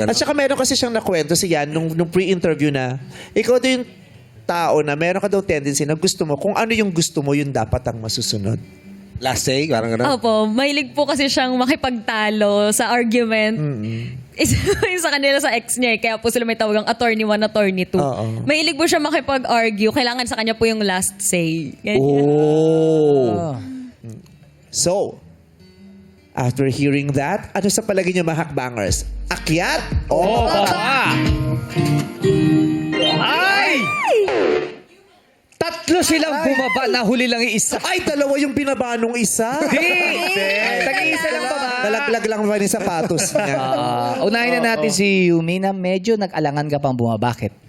At saka meron kasi siyang nakwento si Yan nung pre-interview na ikaw daw yung tao na meron ka daw tendency na gusto mo, kung ano yung gusto mo, yun dapat ang masusunod. Last say, parang gano'n. Opo, mahilig po kasi siyang makipagtalo sa argument. Yung sa kanila sa ex niya, kaya po sila may tawagang attorney 1, attorney 2. Oo. Mahilig po siya makipag-argue, kailangan sa kanya po yung last say. Ganyan. Oh. So, after hearing that, ano sa palagi niyo mga hakbangers? Akyat o baba? Ay! Tatlo silang bumaba, nahuli lang yung isa. Ay, dalawa yung binaba nung isa. Tag-iisa lang baba. Nalaglag lang ba yung sapatos niya? Unahin na natin si Yumi na medyo nag-alangan ka pang bumaba. Bakit?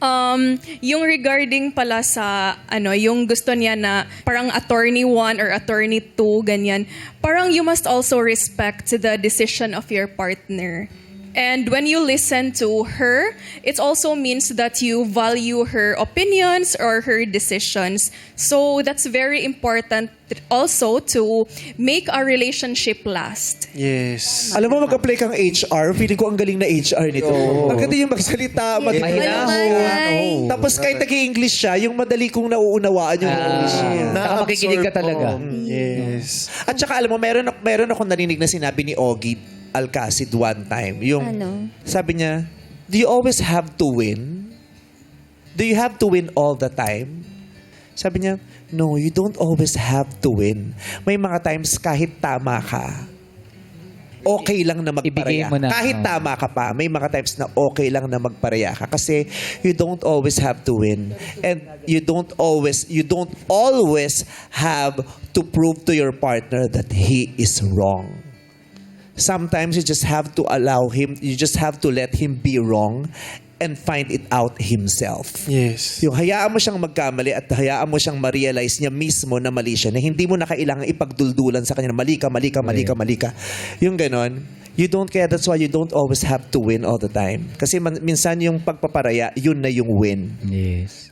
Yung regarding pala sa yung gusto niya na parang attorney 1 or attorney 2 ganyan, parang you must also respect the decision of your partner. And when you listen to her, it also means that you value her opinions or her decisions. So that's very important also to make a relationship last. Yes. Alam mo, mag-apply kang HR. Feeling ko ang galing na HR nito. Ang ganda yung magsalita, Mahinahon. Tapos kahit nag-i-English siya, yung madali kong nauunawaan yung English niya. Saka makikinig ka talaga. Yes. At saka alam mo, meron akong narinig na sinabi ni Ogie Alcacid one time. Yung, sabi niya, do you always have to win? Do you have to win all the time? Sabi niya, no, you don't always have to win. May mga times kahit tama ka, okay lang na magpareya. Ibigay mo na. Kahit tama ka pa, may mga times na okay lang na magpareya ka. Kasi you don't always have to win. And you don't always have to prove to your partner that he is wrong. Sometimes you just have to you just have to let him be wrong and find it out himself. Yes. Yung hayaan mo siyang magkamali at hayaan mo siyang ma-realize niya mismo na mali siya, na hindi mo na kailangan ipagduldulan sa kanya na mali ka. Yung ganon. You don't care. That's why you don't always have to win all the time. Kasi minsan yung pagpaparaya, yun na yung win. Yes.